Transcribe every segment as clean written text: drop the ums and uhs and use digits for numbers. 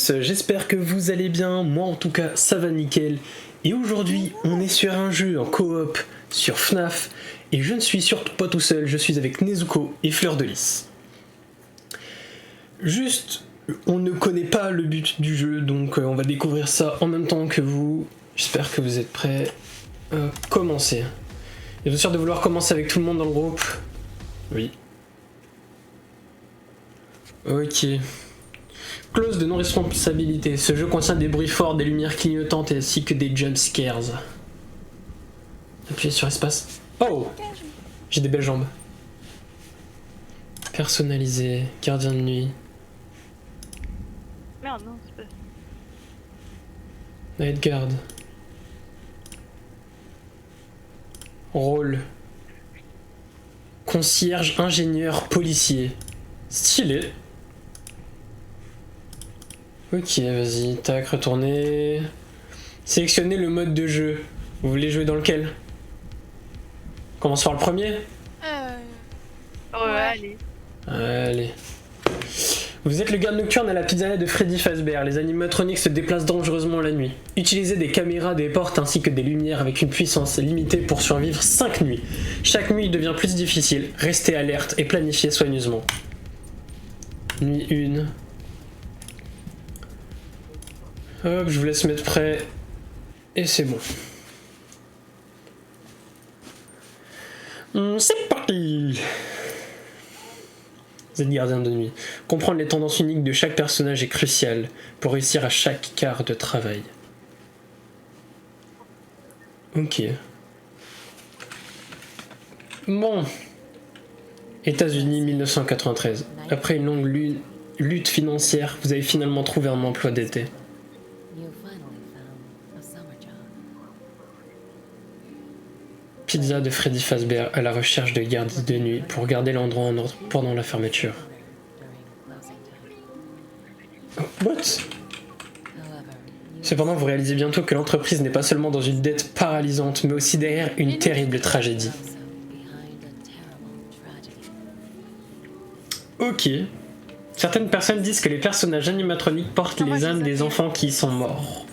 tous, j'espère que vous allez bien, moi en tout cas ça va nickel. Et aujourd'hui on est sur un jeu en coop sur FNAF et je ne suis surtout pas tout seul, je suis avec Nezuko et Fleur de Lys. Juste, on ne connaît pas le but du jeu donc on va découvrir ça en même temps que vous. J'espère que vous êtes prêts à commencer. Et je suis sûr de vouloir commencer avec tout le monde dans le groupe. Oui. Ok. Clause de non-responsabilité. Ce jeu contient des bruits forts, des lumières clignotantes ainsi que des jump scares. Appuyez sur espace. Oh! J'ai des belles jambes. Personnalisé. Gardien de nuit. Merde, non, c'est pas... Night guard. Rôle. Concierge, ingénieur, policier. Stylé. Ok, vas-y, tac, retournez. Sélectionnez le mode de jeu. Vous voulez jouer dans lequel? Commence par le premier? Ouais, allez. Allez. Vous êtes le garde nocturne à la pizzeria de Freddy Fazbear. Les animatroniques se déplacent dangereusement la nuit. Utilisez des caméras, des portes ainsi que des lumières avec une puissance limitée pour survivre 5 nuits. Chaque nuit devient plus difficile. Restez alerte et planifiez soigneusement. Nuit 1. Hop, je vous laisse mettre prêt. Et c'est bon. C'est parti! Vous êtes gardien de nuit. Comprendre les tendances uniques de chaque personnage est crucial pour réussir à chaque quart de travail. Ok. Bon. États-Unis 1993. Après une longue lutte financière, vous avez finalement trouvé un emploi d'été. Pizza de Freddy Fazbear à la recherche de gardes de nuit pour garder l'endroit en ordre pendant la fermeture. What? Cependant, vous réalisez bientôt que l'entreprise n'est pas seulement dans une dette paralysante, mais aussi derrière une terrible tragédie. Ok. Certaines personnes disent que les personnages animatroniques portent les âmes des enfants qui y sont morts.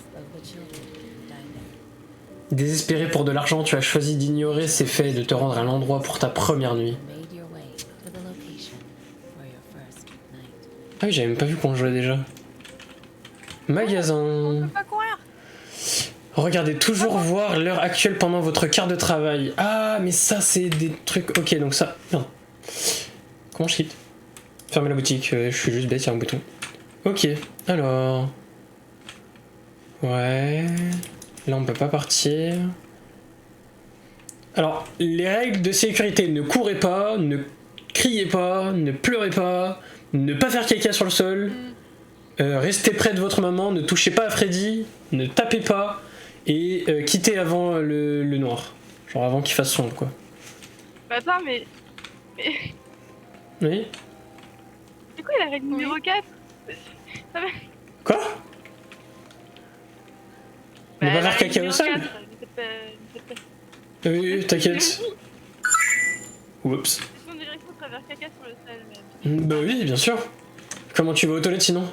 Désespéré pour de l'argent, tu as choisi d'ignorer ces faits et de te rendre à l'endroit pour ta première nuit. Ah oui, j'avais même pas vu qu'on jouait déjà. Magasin. On peut pas courir. Regardez toujours voir l'heure actuelle pendant votre quart de travail. Ah, mais ça, c'est des trucs... Ok, donc ça... Non. Comment je quitte? Fermer la boutique, je suis juste bête, il y a un bouton. Ok, alors... Ouais... Là, on peut pas partir. Alors, les règles de sécurité, ne courez pas, ne criez pas, ne pleurez pas, ne pas faire caca sur le sol, restez près de votre maman, ne touchez pas à Freddy, ne tapez pas, et quittez avant le noir. Genre avant qu'il fasse sombre, quoi. Bah attends, mais... Oui? C'est quoi la règle numéro 4? Ça va... Quoi? Ne Bah, pas la faire règle caca au numéro sol? 4, ne faites pas- Oui, t'inquiète. Oups. C'est son direction de travers caca sur le sol, mais... Bah oui, bien sûr. Comment tu vas aux toilettes sinon?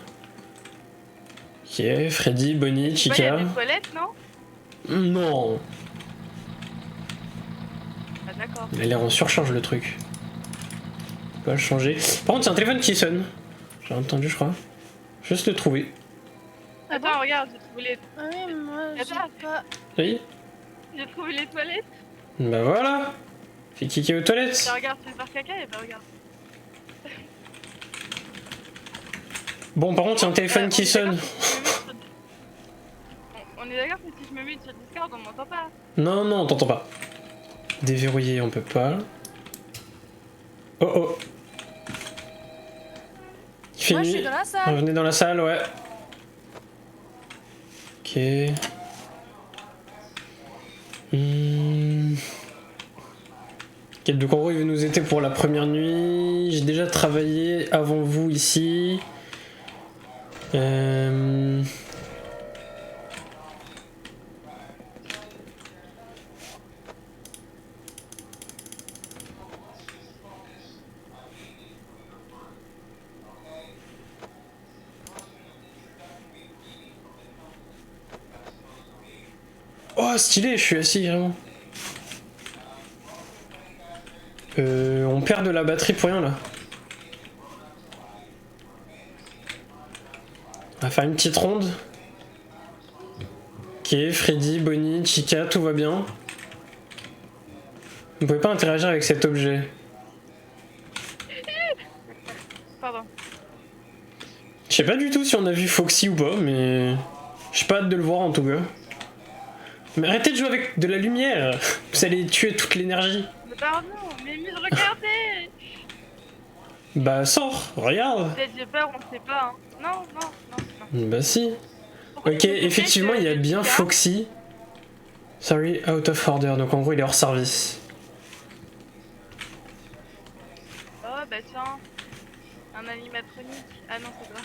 Ok, Freddy, Bonnie, Ouais, y a Chica. des toilettes, non? Non. Ah d'accord. Il a l'air en surcharge le truc. On peut pas le changer. Par contre, c'est un téléphone qui sonne. J'ai entendu, je crois. Je vais juste le trouver. Attends, regarde, j'ai trouvé les... Ah oui, moi j'ai Attends. pas. Oui. J'ai trouvé les toilettes. Bah voilà. Fais kicker aux toilettes. Tiens, regarde, tu veux faire caca, et bah regarde. Bon, par contre, il y a un téléphone qui sonne. On est d'accord que si je me mute sur Discord, on m'entend pas. Non, non, on t'entend pas. Déverrouiller, on peut pas. Oh oh. Il fait Moi je nuit. suis dans la salle. Revenez dans la salle, ouais. Ok. Quel de Conro, il veut nous aider pour la première nuit. J'ai déjà travaillé avant vous ici. Oh, stylé, je suis assis vraiment. On perd de la batterie pour rien là. On va faire une petite ronde. Ok, Freddy, Bonnie, Chica, tout va bien. Vous pouvez pas interagir avec cet objet. Pardon. Je sais pas du tout si on a vu Foxy ou pas, mais... J'ai pas hâte de le voir en tout cas. Mais arrêtez de jouer avec de la lumière. Vous allez tuer toute l'énergie. Mais pardon, mais regardez. Bah sors, regarde. Peut-être j'ai peur, on sait pas. Hein. Non, non, non, non. Bah si. Pourquoi Ok, tu fais effectivement il y a que- bien Foxy. Sorry, out of order, donc en gros il est hors service. Oh bah tiens, un animatronique. Ah non, c'est pas.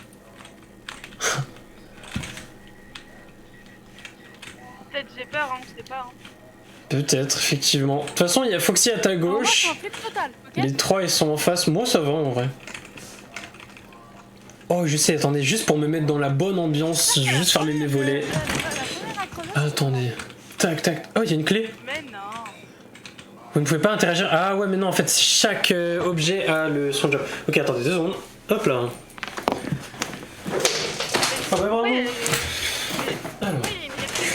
Peut-être j'ai peur, hein, on sait pas. Hein. Peut-être, effectivement. De toute façon, il y a Foxy à ta En vrai, c'est gauche. un flip total, ok? Les trois ils sont en face. Moi ça va en vrai. Oh, je sais, attendez, juste pour me mettre dans la bonne ambiance, juste fermer mes volets. Attendez. Tac, tac. Oh, il y a une clé. Mais non. Vous ne pouvez pas interagir. Ah ouais, mais non, en fait, chaque objet a son job. Ok, attendez 2 secondes. Hop là. Ah bah Oui, vraiment. Alors. oui, il y a une réplique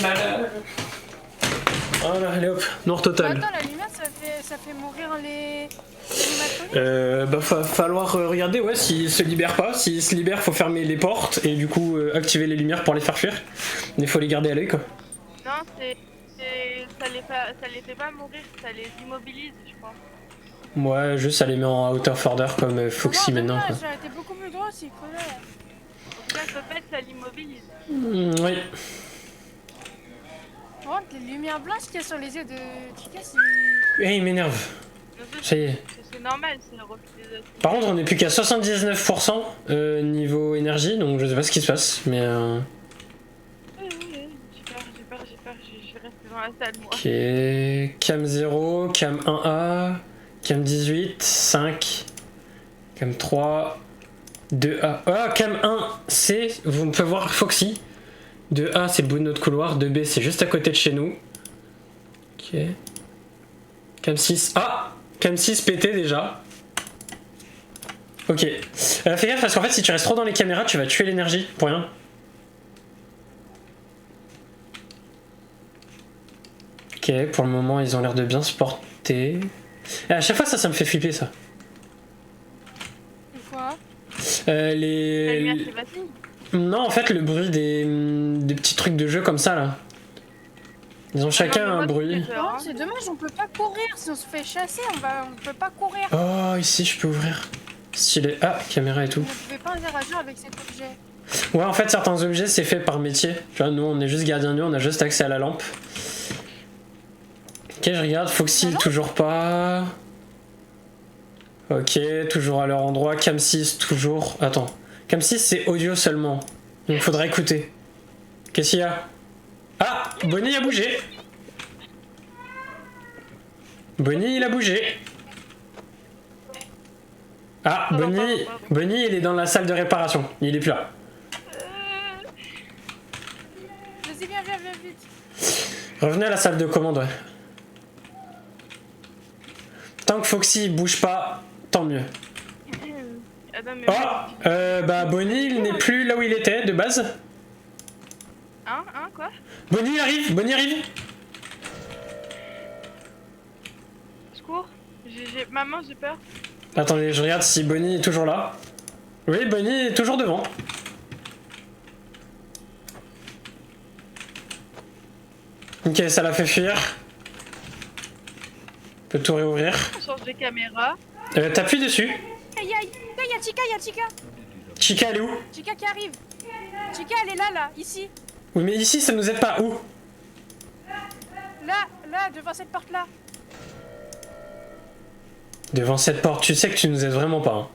là. Voilà, allez hop, noir Bah, total. attends, la lumière, ça fait mourir les animatroniques. Bah va falloir regarder ouais s'ils se libèrent pas. S'ils se libèrent faut fermer les portes et du coup activer les lumières pour les faire fuir. Mais faut les garder à l'œil quoi. Non, ça les fait pas mourir, ça les immobilise, je pense. Ouais juste ça les met en out of order comme Foxy Non, maintenant dommage, quoi. ça aurait été beaucoup plus drôle s'il faudrait. En tout cas, peut-être ça l'immobilise. Oui. Par contre, les lumières blanches qu'il y a sur les yeux de Chica, c'est... Eh il m'énerve. Ça y est. C'est normal, c'est le reflet des autres. Par contre on est plus qu'à 79% niveau énergie donc je sais pas ce qui se passe mais Oui, j'ai peur, je vais rester dans la salle, moi. ok. Cam 0, cam 1A, cam 18, 5, cam 3, 2A. Ah, cam 1C, vous pouvez voir Foxy. 2A c'est le bout de notre couloir, 2B c'est juste à côté de chez nous. Ok. Cam 6. Ah, cam 6 pété déjà. Ok. Fais gaffe parce qu'en fait si tu restes trop dans les caméras tu vas tuer l'énergie pour rien. Ok, pour le moment ils ont l'air de bien se porter. Et à chaque fois ça me fait flipper ça. Quoi? La lumière qui vacille. Non en fait le bruit des petits trucs de jeu comme ça là. Ils ont chacun un bruit. Non, c'est dommage, on peut pas courir. Si on se fait chasser, on peut pas courir. Oh ici je peux ouvrir. Stylé. Ah caméra et tout. Vous ne pouvez pas interagir avec cet objet. Ouais en fait certains objets c'est fait par métier. Tu vois nous on est juste gardien d'eau, on a juste accès à la lampe. Ok je regarde, Foxy toujours pas. Ok, toujours à leur endroit. Cam 6 toujours. Attends. Cam 6 c'est audio seulement. Donc faudra écouter. Qu'est-ce qu'il y a? Ah, Bonnie a bougé. Bonnie il a bougé. Ah, Bonnie il est dans la salle de réparation. Il est plus là. Vas-y, viens vite. Revenez à la salle de commande, ouais. Tant que Foxy bouge pas, tant mieux. Ah non, mais Oh, bah Bonnie il n'est plus là où il était de base. Hein, quoi? Bonnie arrive, Bonnie arrive. Secours? Maman, j'ai peur. Attendez, je regarde si Bonnie est toujours là. Oui, Bonnie est toujours devant. Ok, ça l'a fait fuir. On peut tout réouvrir. On change de caméra. T'appuies dessus. Il y a Chica. Chica, elle est où? Chica qui arrive. Chica, elle est là, ici. Oui, mais ici, ça nous aide pas. Où? Là, devant cette porte-là. Devant cette porte, tu sais que tu nous aides vraiment pas. Hein.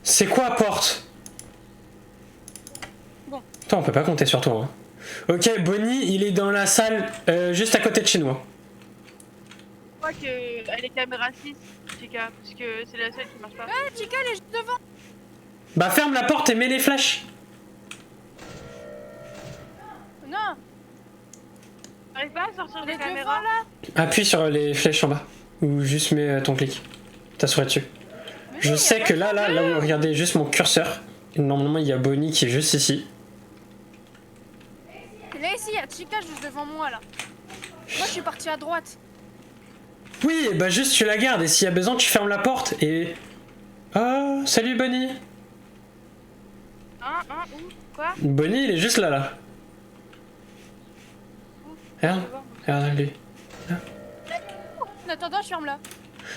C'est quoi, porte? Bon. Toi, on peut pas compter sur toi. Hein. Ok, Bonnie, il est dans la salle juste à côté de chez nous. Je crois qu'elle est caméra 6, Chica, parce que c'est la seule qui marche pas. Ah, Chica, elle est juste devant. Bah ferme la porte et mets les flashs. T'arrives pas à sortir On des est caméras devant là. Appuie sur les flèches en bas. Ou juste mets ton clic. Ta souris dessus. Mais Je non, sais y a que pas là où regardez juste mon curseur. Normalement il y a Bonnie qui est juste ici. de- Là ici, il y a Chica juste devant moi là. Moi je suis parti à droite. Oui, bah juste tu la gardes et s'il y a besoin tu fermes la porte et... Oh, salut Bonnie. Où quoi? Bonnie il est juste là. Regarde, regarde lui. En attendant, je ferme là.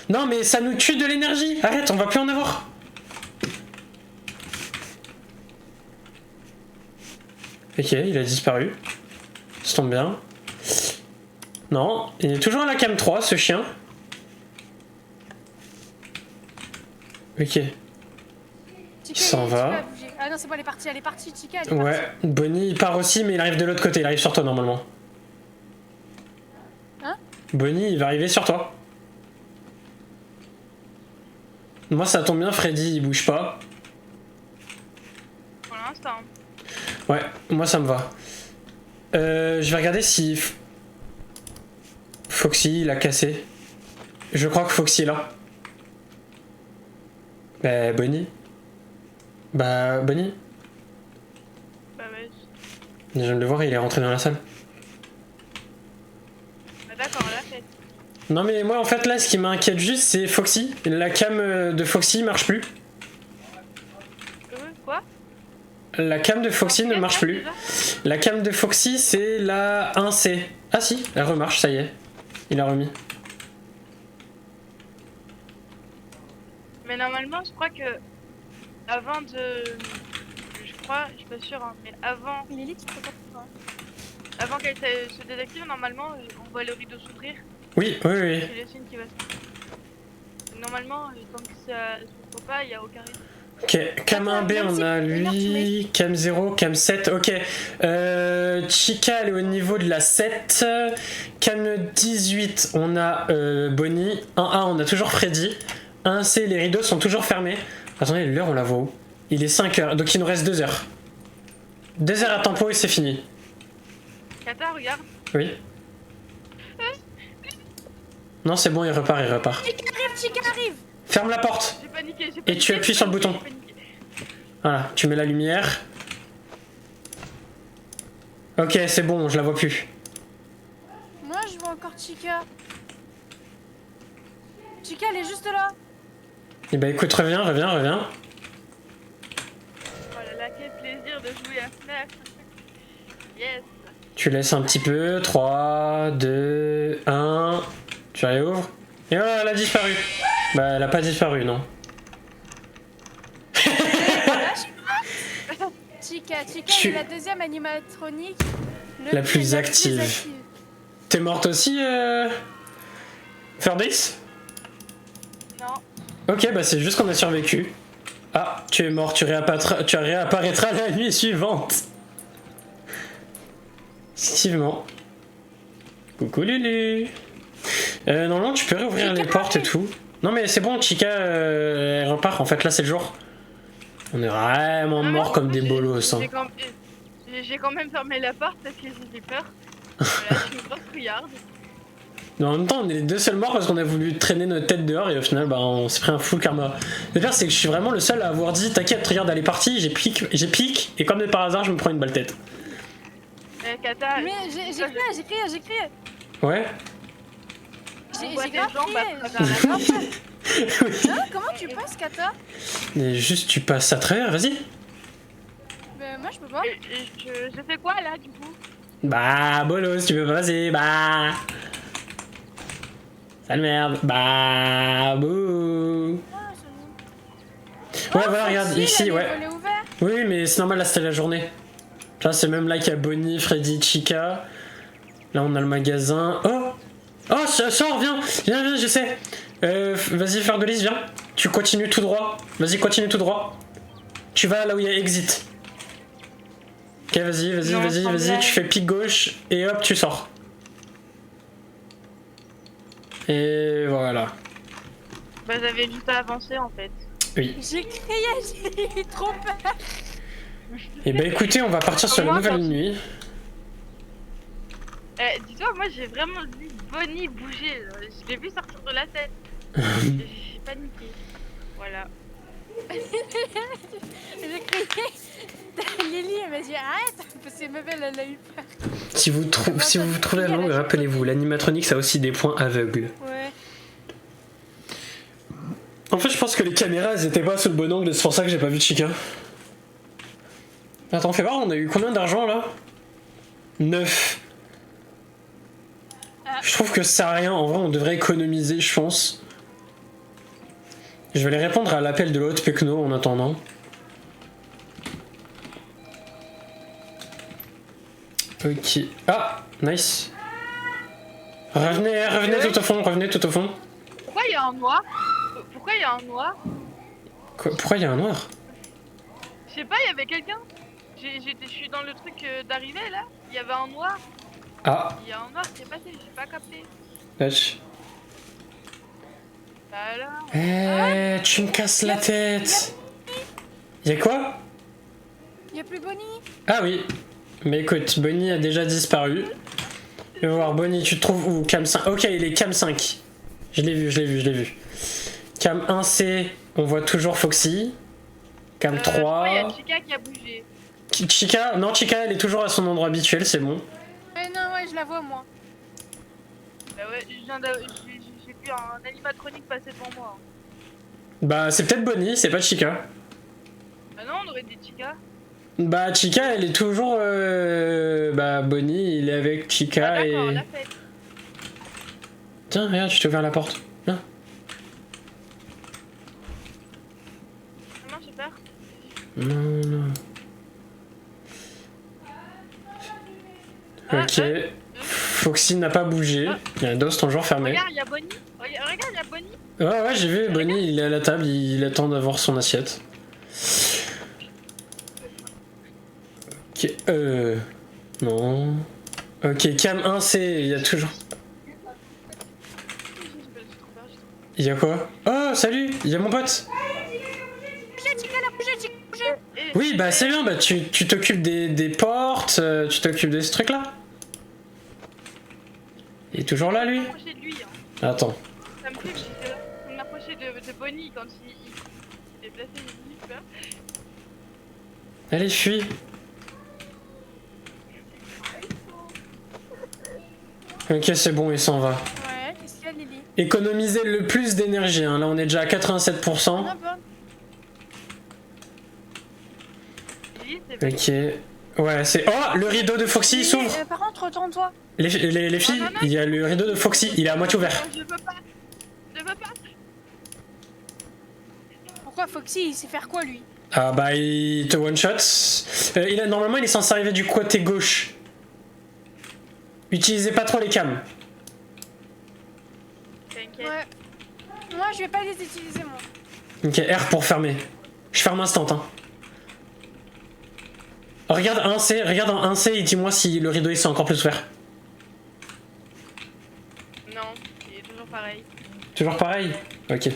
Non mais ça nous tue de l'énergie. Arrête, on va plus en avoir. Ok, il a disparu. Ça tombe bien. Non, il est toujours à la cam 3 ce chien. Ok. Chica, s'en va. Chica a bougé. Ah non, c'est bon, elle est partie, Chica, elle est Ouais, partie. Bonnie il part aussi mais il arrive de l'autre côté, il arrive sur toi normalement. Hein? Bonnie il va arriver sur toi. Moi ça tombe bien, Freddy il bouge pas. Pour l'instant. Ouais, moi ça me va. Je vais regarder si... Foxy il a cassé. Je crois que Foxy est là. Bah Bonnie. Bah Bonnie. Bah ouais. Je viens de le voir, il est rentré dans la salle. Bah d'accord, on l'a fait. Non mais moi en fait là ce qui m'inquiète juste c'est Foxy. La cam de Foxy marche plus. Quoi? La cam de Foxy ne marche plus. Déjà La cam de Foxy c'est la 1C. Ah si, elle remarche, ça y est. Il a remis. Mais normalement, je crois que avant de, je suis pas sûre, hein, mais avant Lily, tu peux pas voir. qu'elle se désactive, normalement, on voit le rideau s'ouvrir. Oui, oui, oui. C'est le signe qui va se. Normalement, tant que ça se trouve pas, il y a aucun risque. Ok, cam 1B on a lui, cam 0, cam 7, ok. Chica elle est au niveau de la 7. Cam 18 on a Bonnie. 1A on a toujours Freddy. 1C les rideaux sont toujours fermés. Attendez, l'heure on la voit où? Il est 5h, donc il nous reste 2 heures. 2 heures à tempo et c'est fini. Kata, regarde. Oui. Non c'est bon, il repart, il repart. Chica arrive. Ferme la porte. J'ai paniqué, Et tu appuies sur le bouton. j'ai paniqué. Voilà, tu mets la lumière. Ok, c'est bon, je la vois plus. Moi je vois encore Chica. Chica, elle est juste là. Et bah écoute, reviens. Oh là là, quel plaisir de jouer à FNAF. Yes. Tu laisses un petit peu. 3, 2, 1. Tu réouvres. Et voilà, elle a disparu. Bah, elle a pas disparu, non. Chica Tu- est la deuxième animatronique. La plus active. T'es morte aussi, Ferdis? Non. Ok, bah c'est juste qu'on a survécu. Ah, tu es mort, tu réapparaîtras la nuit suivante. Effectivement. Coucou Lulu. Normalement, tu peux réouvrir les portes et tout. Non mais c'est bon, Chica, elle repart. En fait, là, c'est le jour. On est vraiment morts comme des bolos. Hein. J'ai quand même fermé la porte parce que j'ai peur. Voilà, je suis une grosse couillarde. Mais en même temps, on est les deux seuls morts parce qu'on a voulu traîner notre tête dehors et au final, bah, on s'est pris un full karma. Le pire, c'est que je suis vraiment le seul à avoir dit t'inquiète, regarde, elle est partie, j'ai pique, et comme de par hasard, je me prends une balle tête. Kata, Mais j'ai crié. Ouais. J'ai voit tes grave jambes crié. à travers la porte. Hein, comment tu passes, Kata? Et juste, tu passes à travers, vas-y. Mais moi je peux pas. Je fais quoi là du coup? Bah, bolos, tu peux passer, bah. Sale merde, bah, bouh. Ah, c'est bon. Ouais, voilà, regarde, Foxy, ici, elle ouais. est volée ouvert. Oui, mais c'est normal, là, c'était la journée. Là, c'est même là qu'il y a Bonnie, Freddy, Chica. Là, on a le magasin. Oh! Oh, sors, viens, je sais. Vas-y, Ferdelis, viens. Tu continues tout droit. Vas-y, continue tout droit. Tu vas là où il y a exit. Ok, vas-y, tu fais pic gauche et hop, tu sors. Et voilà. Bah j'avais juste à avancer en fait. Oui. J'ai crié, j'ai eu trop peur. Et bah écoutez, on va partir sur la Moi, nouvelle quand- nuit. Dis-toi quoi, moi j'ai vraiment vu Bonnie bouger. Je l'ai vu sortir de la tête. J'ai paniqué. Voilà. J'ai crié. Lily, elle m'a dit arrête, parce que ma belle, elle a eu peur. Si vous vous trouvez la langue, rappelez-vous, l'animatronique a aussi des points aveugles. Ouais. En fait, je pense que les caméras, elles étaient pas sous le bon angle, c'est pour ça que j'ai pas vu Chica. Attends, fais voir, on a eu combien d'argent là? 9. Je trouve que ça sert à rien, en vrai, on devrait économiser, je pense. Je vais aller répondre à l'appel de l'autre Pecno en attendant. Ok. Ah, nice. Revenez tout au fond, revenez tout au fond. Pourquoi il y a un noir? Pourquoi il y a un noir? Quoi, pourquoi il y a un noir? Je sais pas, il y avait quelqu'un. Je suis dans le truc d'arrivée là. Il y avait un noir. Ah, Il y a un noir qui est passé, j'ai pas capté. lâche. Bah alors. Eh, tu me casses la tête. Y'a quoi? Y'a plus Bonnie. Ah oui. Mais écoute, Bonnie a déjà disparu. Je vais voir, Bonnie, tu te trouves où? Cam 5. Ok, il est Cam 5. Je l'ai vu. Cam 1C, on voit toujours Foxy. Cam Je crois qu'il y 3. a Chica qui a bougé. Chica, non, Chica, elle est toujours à son endroit habituel, c'est bon. Ouais, non, ouais, je la vois, moi. Bah ouais, j'ai vu un animatronique passer devant moi. Bah, c'est peut-être Bonnie, c'est pas Chica. Bah non, on aurait dit Chica. Bah, Chica, elle est toujours. Bah, Bonnie, il est avec Chica Ah d'accord, et. la fête. Tiens, regarde, je t'ai ouvert la porte. Viens. Non, j'ai peur. Non. Ah, Ok. Foxy n'a pas bougé. Il y a un dos toujours fermé. Regarde, il y a Bonnie. Regarde, il y a Bonnie. Ouais, j'ai vu, Bonnie, il est à la table, il attend d'avoir son assiette. Ok, non. Ok, Cam 1C, il y a toujours. Il y a quoi? Oh, salut, il y a mon pote. Oui, bah c'est bien, bah tu t'occupes des portes, tu t'occupes de ce truc là. Il est toujours là, lui? M'approcher de lui. Hein. Attends. Ça me fait que j'étais là. On m'approchait de Bonnie quand il s'est déplacé. J'ai eu peur. Allez, fuis. Ok, c'est bon, il s'en va. Ouais, qu'est-ce qu'il y a, Lily? Économiser le plus d'énergie, hein. Là on est déjà à 87%. Ah, bon. Lily, c'est pas. Ok. Ouais, c'est. Oh, le rideau de Foxy s'ouvre. Par contre, retourne-toi. Les filles, non. il y a le rideau de Foxy, il est à moitié ouvert. Je veux pas. Je veux pas. Pourquoi Foxy, il sait faire quoi, lui? Ah bah il te one shot. Normalement il est censé arriver du côté gauche. Utilisez pas trop les cams. T'inquiète. Ouais. Moi, je vais pas les utiliser, moi. Ok, R pour fermer. Je ferme instant. Hein. Regarde en 1C et dis-moi si le rideau il s'est encore plus ouvert. Non, il est toujours pareil. Toujours pareil? Ok. Yes.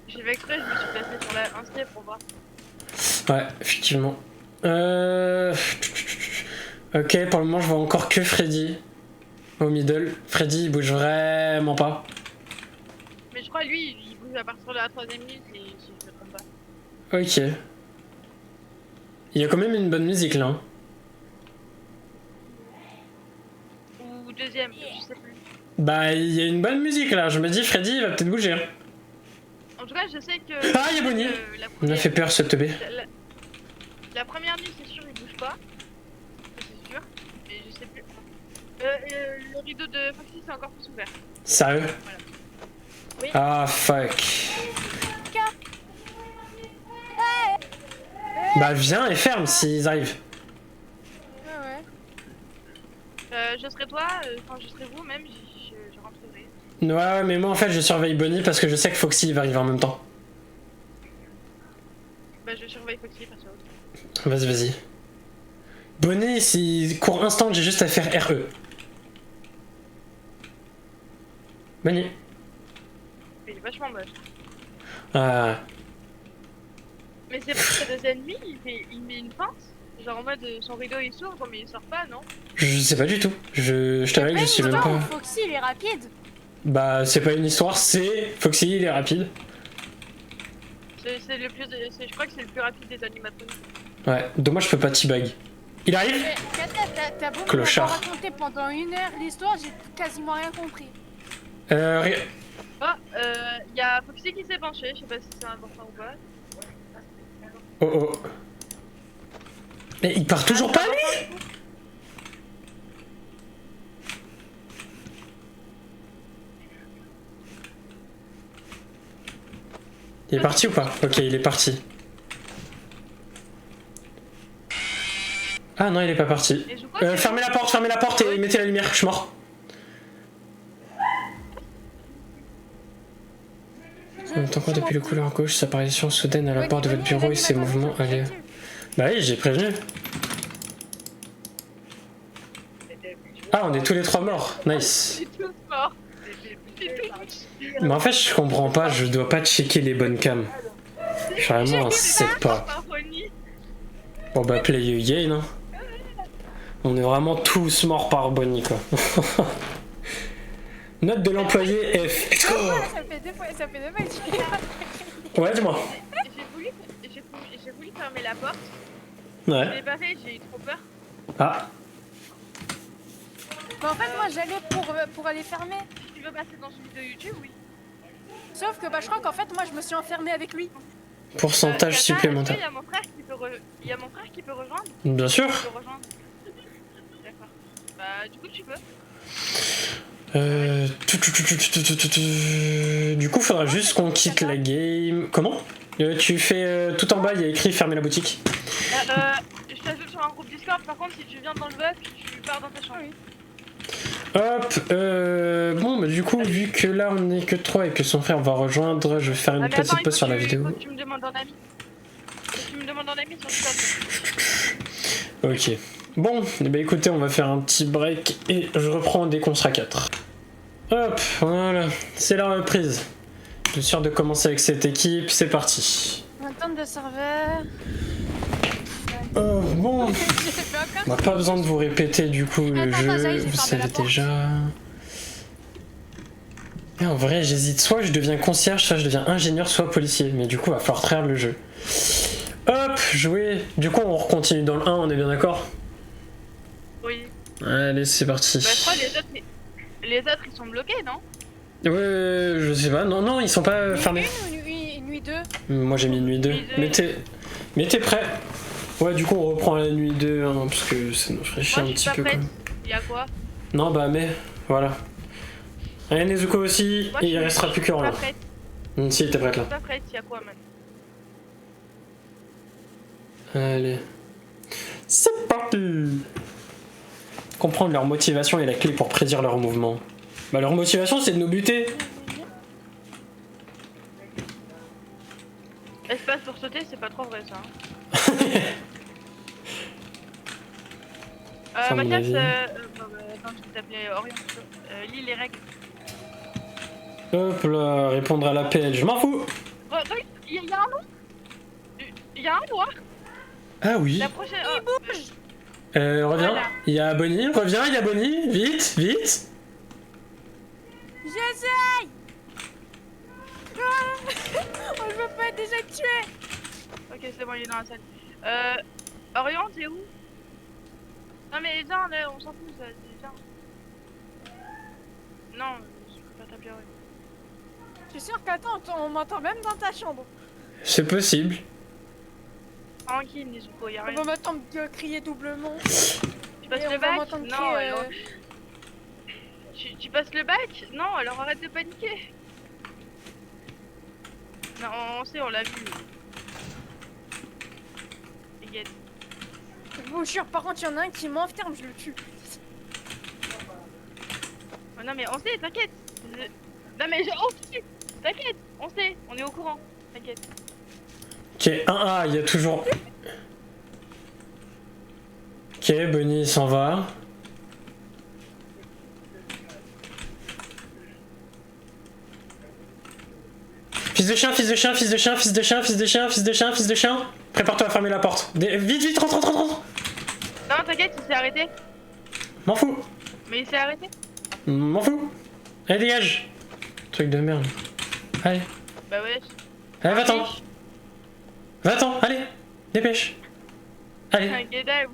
J'ai fait exprès, je me suis placé sur la 1C pour voir. Ouais, effectivement. Ok, pour le moment je vois encore que Freddy au middle. Freddy il bouge vraiment pas. Mais je crois lui, il bouge à partir de la 3ème minute et si je me trompe pas. Ok. Il y a quand même une bonne musique là. Hein. Ou 2ème, je sais plus. Bah il y a une bonne musique là. Je me dis Freddy il va peut-être bouger. Hein. En tout cas, je sais que. Ah, il y a Bonnie. La On a fait peur ce teubé. La première nuit, c'est sûr, il bouge pas. C'est sûr. Mais je sais plus. Le rideau de Foxy, c'est encore plus ouvert. Sérieux? Voilà. Oui. Ah fuck. Bah viens et ferme s'ils arrivent. Ouais. Je serai toi, enfin je serai vous même, je rentrerai. Ouais, mais moi en fait je surveille Bonnie parce que je sais que Foxy va arriver en même temps. Bah je surveille Foxy parce que. Vas-y. Bonnie, s'il court instant, j'ai juste à faire RE. Bonnie. Il est vachement moche. Ah. Mais c'est parce que des ennemis, il met une pince. Genre en mode son rideau il s'ouvre, mais il sort pas, non? Je sais pas du tout. Je t'avais que je sais même Histoire où pas. Foxy, il est rapide. Bah, c'est pas une histoire, c'est. Foxy, il est rapide. C'est le plus. Je crois que c'est le plus rapide des animatroniques. Ouais, dommage, je peux pas teabag. Il arrive? Mais, Kata, t'as beau Clochard. m'avoir raconté pendant 1 heure l'histoire, j'ai quasiment rien compris. Rien. Oh, y a Foxy qui s'est penché, je sais pas si c'est important ou pas. Oh oh. Mais il part toujours pas, lui? Il est parti ou pas? Ok, il est parti. Ah non, il est pas parti. Et je crois que Fermez la porte et mettez la lumière, je suis mort. En même temps, quoi, depuis le couloir gauche, sa apparition soudaine à la porte de votre bureau et ses mouvements allez. Bah oui, j'ai prévenu. Ah, on est tous les trois morts. Nice. c'est tous mort. Mais en fait, je comprends pas, je dois pas checker les bonnes cams. Je suis vraiment un sec pas. Bon bah, play again, hein. On est vraiment tous morts par Bonnie, quoi. Note de l'employé F. Let's go. Ça fait 2 fois que j'ai... Ouais, dis-moi. J'ai voulu fermer la porte. Je Ouais. l'ai pas fait, j'ai eu trop peur. Ah. Mais en fait, moi, j'allais pour aller fermer. Si tu veux passer dans une vidéo YouTube, oui. Sauf que bah, je crois qu'en fait, moi, je me suis enfermée avec lui. Pourcentage Kata, supplémentaire. est-ce qu'il y a mon frère qui peut il y a mon frère qui peut rejoindre. Bien sûr. Tu peux rejoindre. D'accord. Bah, du coup, tu peux. Du coup, faudra juste qu'on quitte la game. Comment? Tu fais tout en bas, il y a écrit fermer la boutique. Je t'ajoute sur un groupe Discord. Par contre, si tu viens dans le bug, tu pars dans ta chambre. Hop, bon, bah du coup, vu que là on est que 3 et que son frère va rejoindre, je vais faire une Ah, mais petite attends, pause sur la il vidéo. faut que tu me demandes un ami. Tu me demandes un ami sur Discord. Ok. Bon, bah écoutez, on va faire un petit break et je reprends dès qu'on sera 4. Hop, voilà, c'est la reprise. Je suis sûr de commencer avec cette équipe, c'est parti. Attente de serveur. Bon, J'ai fait encore. on n'a pas besoin de vous répéter du coup le Attends, jeu, ça y est, j'ai vous fermé savez la porte. déjà. Et en vrai, j'hésite, soit je deviens concierge, soit je deviens ingénieur, soit policier. Mais du coup, il va falloir traire le jeu. Hop, jouer. Du coup, on continue dans le 1, on est bien d'accord? Oui. Allez, c'est parti. Bah, je crois les autres ils sont bloqués, non? Ouais, je sais pas. Non, non, ils sont pas fermés. Une nuit 2. Moi, j'ai mis nuit 2. Mais t'es prêt? Ouais, du coup, on reprend la nuit 2, hein, parce que ça nous ferait chier Moi, un je suis petit pas peu. prête. Quoi. Y'a quoi? Non, bah, mais voilà. Allez, Nezuko aussi, Moi, et je il suis restera plus que pas Roland. prête. Si, t'es prête Je là. suis pas prête, y'a quoi, man? Allez. C'est parti! Comprendre leur motivation est la clé pour prédire leur mouvement. Bah, leur motivation, c'est de nous buter. Espace pour sauter, c'est pas trop vrai ça. Hein. Fin de ma Mathias, vie. attends, je vais t'appeler Orion. Lis les règles. Hop là, répondre à l'appel, je m'en fous! Il y a un nom? Il y a un noir? Ah oui. La prochaine. Il bouge. Reviens. Voilà. Il y a Bonnie, reviens, il y a Bonnie, vite, vite! J'essaye. On ne veut pas déjà tuer. Ok, c'est bon, il est dans la salle. Orion, t'es où? Non, mais viens, là, on s'en fout, ça. Viens. Non, je peux pas t'appeler Orion. Je suis sûre qu'attends, on m'entend même dans ta chambre. C'est possible. Tranquille, Nezuko, y'a On rien. va m'entendre crier doublement. Tu passes Et le on va bac? m'entendre Non, crier. alors. Tu passes le bac? Non, alors arrête de paniquer. Non, on sait, on l'a vu. T'inquiète. Je vous jure, par contre, il y en a un qui m'enferme, je le tue. Oh, non, mais on sait, t'inquiète. Non, mais on sait. T'inquiète, on sait, on est au courant. T'inquiète. Ok, 1A, il y a toujours. Ok, Bonnie s'en va. Fils de chien, fils de chien, fils de chien, fils de chien, fils de chien, fils de chien, fils de chien. Prépare-toi à fermer la porte. Vite, vite, rentre, rentre, rentre, rentre. Non, t'inquiète, il s'est arrêté. M'en fous. Mais il s'est arrêté. M'en fous. Allez, dégage. Truc de merde. Allez. Bah ouais. Allez, va-t'en. Va-t'en, allez. Dépêche. Allez. Un guédal.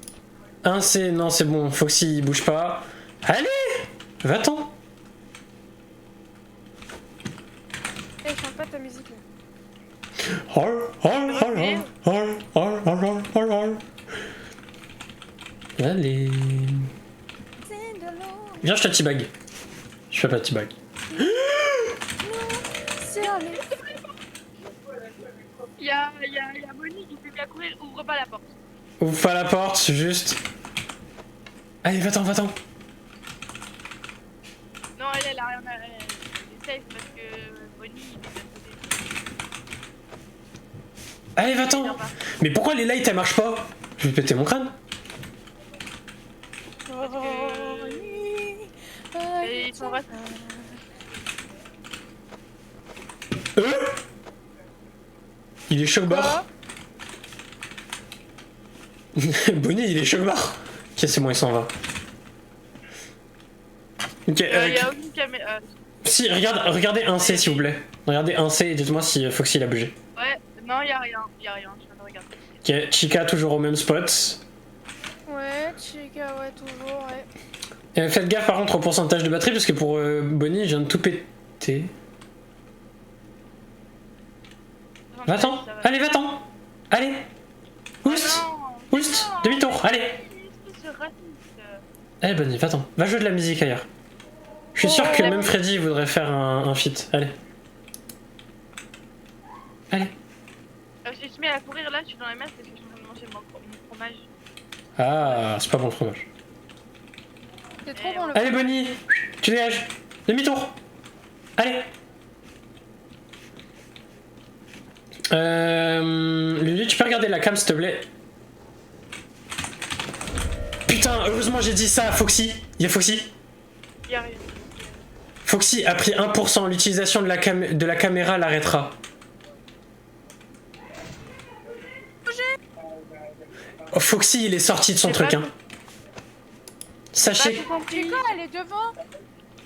Un C, non, c'est bon. Foxy, il bouge pas. Allez. Va-t'en. Eh, chante pas ta musique là. Allez. Viens, je te teabag. Je fais pas de teabag. Il y a Bonnie qui fait bien courir, ouvre pas la porte. Ouvre pas la porte, juste. Allez, va-t'en, va-t'en. Non, elle a rien à... Elle est safe parce que Bonnie, il est à côté. Allez, va-t'en. Mais pourquoi les lights, elles marchent pas? Je vais péter mon crâne. Et ils sont restés. Il est choc-barre. Bonnie, il est choc-barre. Ok, c'est bon, il s'en va. Ok, Il y a aucune caméra. si, regardez un C s'il vous plaît. Regardez un C et dites-moi si Foxy il a bougé. Ouais, non, il y a rien. Il y a rien, je viens de regarder. Ok, Chica toujours au même spot. Ouais, Chica, ouais, toujours, ouais. Faites gaffe par contre au pourcentage de batterie parce que pour Bonnie, je viens de tout péter. Va-t'en, Ça va. allez, va-t'en. Allez. Oust, Non, oust, non, demi-tour, allez. ce raciste. Allez Bonnie, va-t'en. Va jouer de la musique ailleurs. Je suis sûr que même Freddy voudrait faire un feat. Allez. Allez. Si tu te mets à courir là, je suis dans les masses parce que je suis en train de manger mon fromage. Ah, c'est pas bon le fromage. C'est trop bon le Allez Bonnie, tu dégages. Demi-tour. Allez. Lulu, tu peux regarder la cam s'il te plaît. Putain, heureusement j'ai dit ça à Foxy. Il y a Foxy. Il y a rien. Foxy a pris 1%. L'utilisation de la caméra l'arrêtera. Oh, Foxy, il est sorti de son truc. Hein. Sachez. Chica, elle est devant.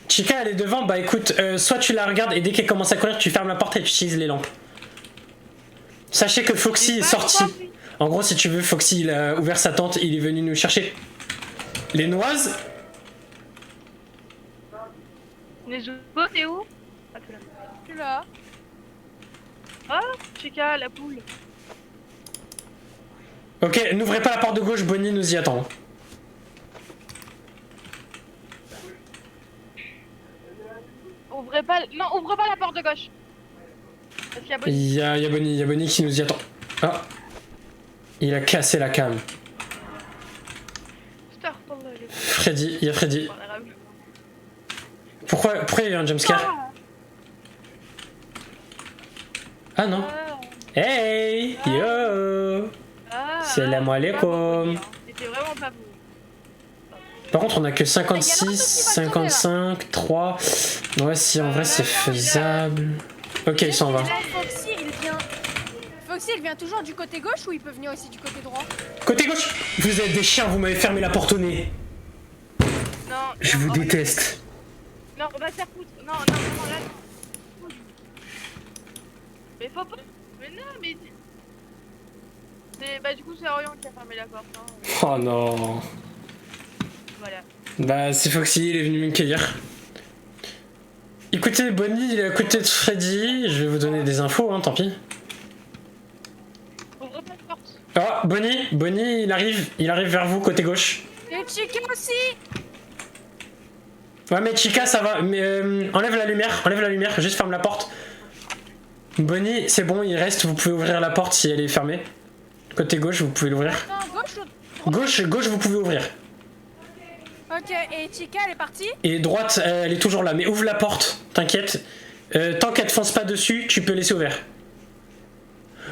Chica, elle est devant. Bah écoute, soit tu la regardes et dès qu'elle commence à courir, tu fermes la porte et tu utilises les lampes. Sachez que Foxy est sorti. En gros, si tu veux, Foxy, il a ouvert sa tente, il est venu nous chercher. Les noises. Nezuko, t'es où? Ah, t'es là. Tu l'as. Oh, Chica, la poule. Ok, n'ouvrez pas la porte de gauche, Bonnie nous y attend. Ouvrez pas... Non, ouvre pas la porte de gauche. Parce qu'il y a Bonnie. Il y a Bonnie qui nous y attend. Ah. Il a cassé la cam. Freddy, il y a Freddy. Pourquoi il y a un jumpscare? Ah non. Hey, yo. Salam alaikum. C'était vraiment pas beau. Par contre, on a que 56, 55, 3. Ouais, si en vrai c'est faisable. Ok, il s'en va. Foxy, il vient toujours du côté gauche ou il peut venir aussi du côté droit? Côté gauche. Vous êtes des chiens, vous m'avez fermé la porte au nez. Non. Je vous déteste. Non, on va se faire foutre. Non, là, non. Mais faut pas. Mais non, mais. Bah, du coup, c'est Orion qui a fermé la porte. Hein. Oh non. Voilà. Bah, c'est Foxy, il est venu me cueillir. Écoutez, Bonnie, il est à côté de Freddy. Je vais vous donner des infos, hein, tant pis. Ouvre pas la porte. Oh, Bonnie, il arrive vers vous, côté gauche. Et Chica aussi. Ouais, mais Chica, ça va. Mais enlève la lumière, juste ferme la porte. Bonnie, c'est bon, il reste, vous pouvez ouvrir la porte si elle est fermée. Côté gauche, vous pouvez l'ouvrir. Gauche, vous pouvez ouvrir. Ok, et Chica, elle est partie? Et droite, elle est toujours là, mais ouvre la porte, t'inquiète. Tant qu'elle te fonce pas dessus, tu peux laisser ouvert.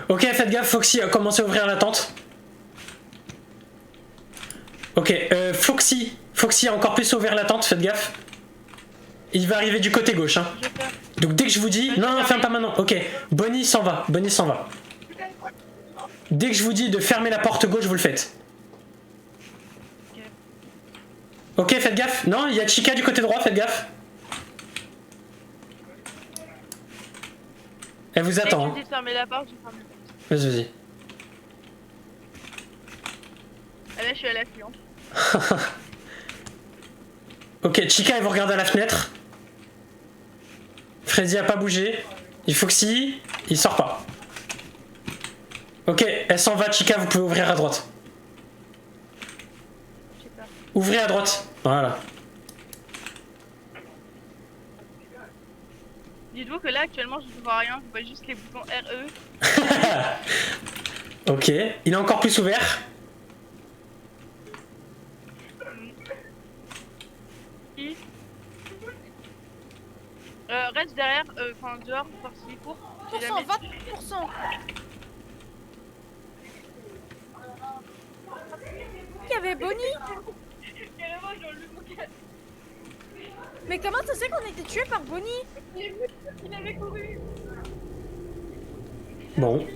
Ok, faites gaffe, Foxy a commencé à ouvrir la tente. Ok, Foxy a encore plus ouvert la tente, faites gaffe. Il va arriver du côté gauche, hein. Donc dès que je vous dis... Non, non, ferme pas maintenant. Ok, Bonnie s'en va. Bonnie s'en va. Dès que je vous dis de fermer la porte gauche, vous le faites. Ok, faites gaffe. Non, il y a Chica du côté droit, faites gaffe. Elle vous attend. Dès que tu dis de fermer la porte, je ferme la porte. Vas-y, vas-y. Ah là, je suis à l'affût. Ok, Chica, elle vous regarde à la fenêtre. Freddy a pas bougé. Il faut que si, il sort pas. Ok, elle s'en va, Chica, vous pouvez ouvrir à droite. Je sais pas. Ouvrez à droite. Voilà. Dites-vous que là, actuellement, je ne vois rien. Je vois juste les boutons RE. Ok, il est encore plus ouvert. Reste derrière, enfin dehors, voir s'il court. Si jamais- 20%. Il y avait Bonnie. Carrément, j'ai enlevé mon casque. Mais comment ça se fait qu'on a été tué par Bonnie? Il avait couru. Bon.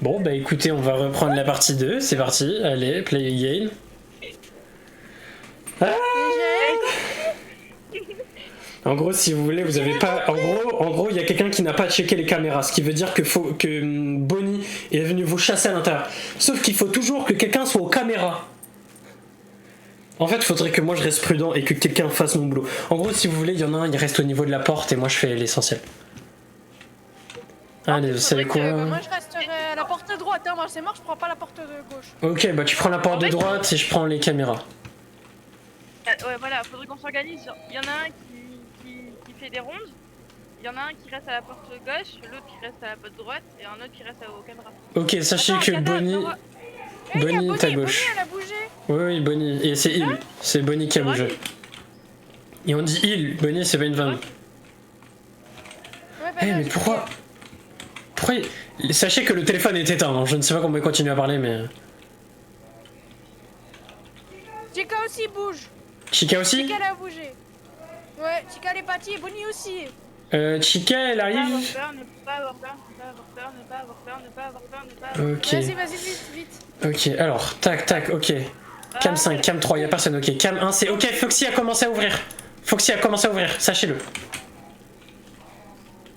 Bon, bah écoutez, on va reprendre la partie 2. C'est parti. Allez, play again. Ah, en gros, si vous voulez, vous avez pas. En gros, il y a quelqu'un qui n'a pas checké les caméras, ce qui veut dire que Bonnie est venu vous chasser à l'intérieur. Sauf qu'il faut toujours que quelqu'un soit aux caméras. En fait, il faudrait que moi je reste prudent et que quelqu'un fasse mon boulot. En gros, si vous voulez, il y en a un, il reste au niveau de la porte et moi je fais l'essentiel. Allez, vous savez quoi? Moi je resterai à la porte droite, hein. Moi c'est mort, je prends pas la porte de gauche. Ok, bah tu prends la porte de droite et je prends les caméras. Ouais, voilà, faudrait qu'on s'organise. Il y en a un qui fait des rondes. Il y en a un qui reste à la porte gauche, l'autre qui reste à la porte droite et un autre qui reste aux caméras. Ok, sachez Attends, que Kata, Bonnie. non, il y a Bonnie est à Bonnie, gauche. elle a bougé. Oui, oui, Bonnie. Et c'est il. C'est Bonnie qui a bougé. Et on dit il. Bonnie, c'est pas une femme. Ouais, bah, Eh, là, mais j'ai pourquoi? Pourquoi Sachez que le téléphone est éteint. Hein. Je ne sais pas comment il continue à parler, mais. Chica aussi bouge. Chica aussi? Chica elle a bougé. Ouais, Chica elle est partie et Bonnie aussi. Chica, elle Ne pas avoir arrive. peur, ne pas avoir peur, ne pas avoir peur, ne pas avoir peur, ne pas avoir peur, ne pas avoir peur. Ok. Vas-y, vite, vite. Ok, alors, tac, tac, ok. Cam 5, Cam 3, y'a personne, ok. Cam 1, c'est. Ok, Foxy a commencé à ouvrir. Foxy a commencé à ouvrir, sachez-le.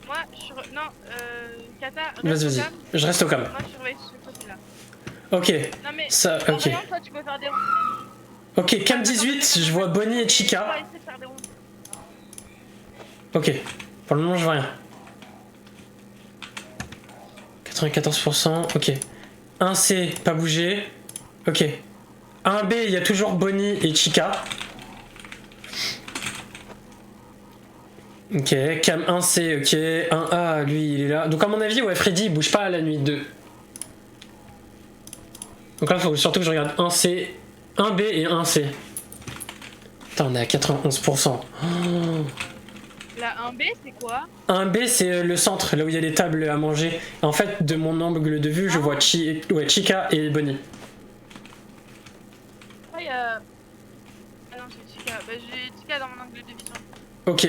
Moi, non, Kata, reste Vas-y, au vas-y. calme. Je reste au calme. Moi, je surveille ce côté-là. Ok. Non, mais Ça, en ok. voyant, toi, tu peux faire des rondes. Ok, Cam 18, je vois Bonnie et On Chica. va essayer de faire des rondes. Ok. Pour le moment, je vois rien. 94%, ok. 1C, pas bougé. Ok. 1B, il y a toujours Bonnie et Chica. Ok, Cam 1C, ok. 1A, lui, il est là. Donc à mon avis, ouais, Freddy, il bouge pas à la nuit 2. Donc là, il faut surtout que je regarde 1C, 1B et 1C. Putain, on est à 91%. Oh. La 1B, c'est quoi? 1B, c'est le centre, là où il y a les tables à manger. En fait, de mon angle de vue, je vois Chica et Bonnie. Ah, il y a. Ah non, c'est Chica. Bah, j'ai Chica dans mon angle de vision. Ok,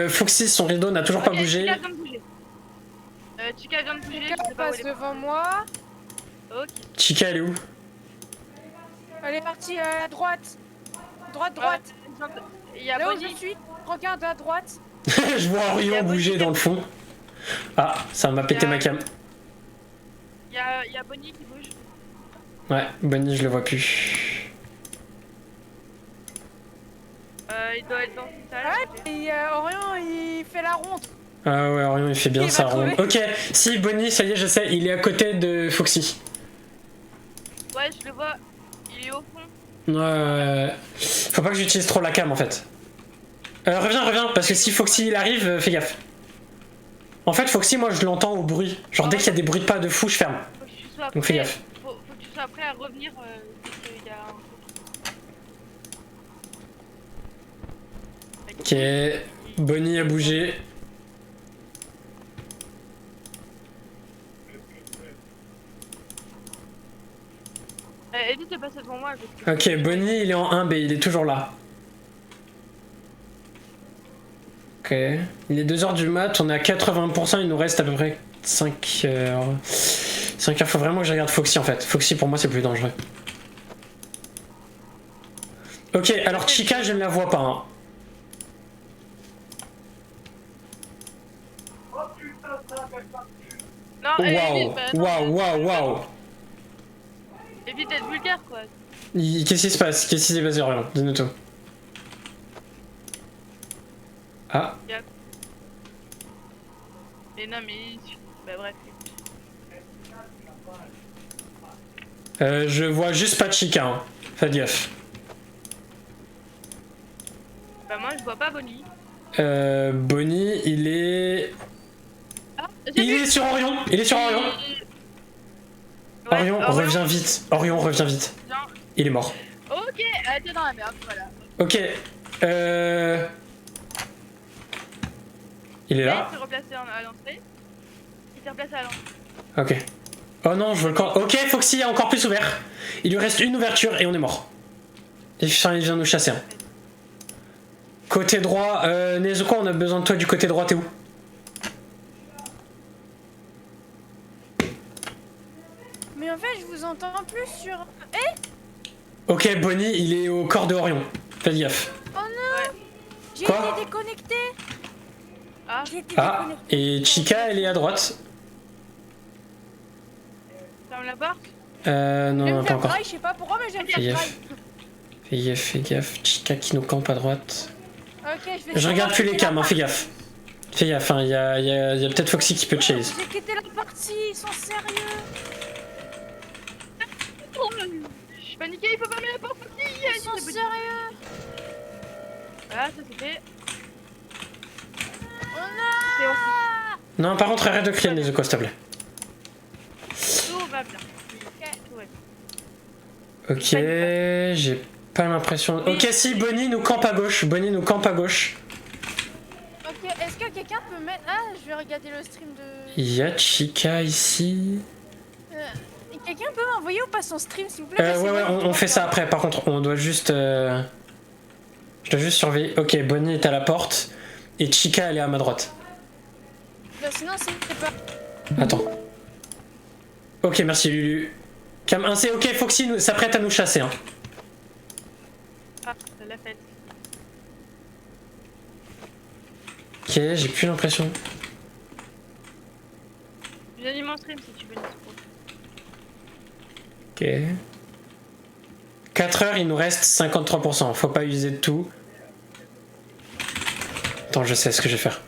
Foxy, son rideau n'a toujours pas Ok, bougé. Chica vient de bouger. Chica vient de bouger, Chica je sais pas où passe elle est. devant moi. Ok. Chica, elle est où? Elle est partie à droite. Droite. Il y a Là où Bonnie. je suis, regarde à droite. Je vois Orion bouger dans le fond. Ah, ça m'a pété ma cam. Il y a Bonnie qui bouge. Ouais, Bonnie, je le vois plus. Il doit être dans une salle. Ouais, et Orion il fait la ronde. Ah ouais, Orion, il fait bien Il sa va ronde. trouver. Ok, si, Bonnie, ça y est, je sais, il est à côté de Foxy. Ouais, je le vois. Il est au fond. Faut pas que j'utilise trop la cam en fait. Reviens, parce que si Foxy il arrive, fais gaffe. En fait, Foxy, moi je l'entends au bruit. Genre dès qu'il y a des bruits de pas de fou, je ferme. Faut que tu sois Donc fais prêt. gaffe. Faut que tu sois prêt à revenir dès qu'il y a un. Ok, Bonnie a bougé. Évite de passer devant moi. Parce que... Ok, Bonnie il est en 1B, il est toujours là. Ok. Il est 2h du mat, on est à 80%, il nous reste à peu près 5 heures. 5 heures, faut vraiment que je regarde Foxy en fait. Foxy pour moi c'est plus dangereux. Ok, alors Chica je ne la vois pas. Hein. Non, elle Waouh, waouh, waouh. évite d'être vulgaire quoi. Qu'est-ce qui se passe? Qu'est-ce qui s'est passé, Orion? Dis-nous tout. Ah. Mais non, mais. Bah, bref. Je vois juste pas de Chica, hein. Faites gaffe. Bah, moi je vois pas Bonnie. Bonnie, il est. Ah, Il est sur Orion! Il est sur Orion! Ouais, Orion, reviens vite. Orion, reviens vite. Viens. Il est mort. Ok, elle était dans la merde, voilà. Ok. Il est Il là? s'est replacé à l'entrée. Il s'est replacé à l'entrée. Ok. Oh non, je veux le camp. Ok, Foxy est encore plus ouvert. Il lui reste une ouverture et on est mort. Il vient nous chasser. Hein. Côté droit, Nezuko, on a besoin de toi du côté droit, t'es où? Mais en fait, je vous entends plus sur. Ok, Bonnie, il est au corps de Orion. Fais gaffe. Oh non! J'ai Quoi? été déconnecté! Ah, J'ai été Ah, déconnecté. et Chica, elle est à droite. ferme la porte. Non, J'aime non, pas faire encore. braille, je sais pas pourquoi, mais j'aime Fais faire gaffe. braille. Fais gaffe. Chica qui nous campe à droite. Ok, je vais. Je regarde plus les cams, hein, fais gaffe. Fais gaffe, hein, y a peut-être Foxy qui peut te chase. J'ai quitté la partie, ils sont sérieux. Oh, je suis paniquée, il faut fermer la porte aussi. Ils sont sérieux. Voilà, ça c'est fait. Oh C'est non! ok. Non, par contre, arrête de crier, Nezuko, s'il te plaît. Tout va bien. Tout va bien. Ok, j'ai pas l'impression. Ok, si, Bonnie nous campe à gauche. Bonnie nous campe à gauche. Ok, est-ce que quelqu'un peut mettre. Ah, je vais regarder le stream de. Il y a Chica ici. Quelqu'un peut m'envoyer ou pas son stream, s'il vous plaît? Ouais, on fait ça après. Par contre, on doit juste. Je dois juste surveiller. Ok, Bonnie est à la porte. Et Chica, elle est à ma droite. Bah, sinon, c'est pas. Attends. Ok, merci Lulu. Cam 1, c'est ok, Foxy s'apprête à nous chasser. Hein. Ah, c'est la fête. Ok, j'ai plus l'impression. J'anime mon stream si tu veux. Ok. 4 heures, il nous reste 53%. Faut pas user de tout. Attends, je sais ce que je vais faire.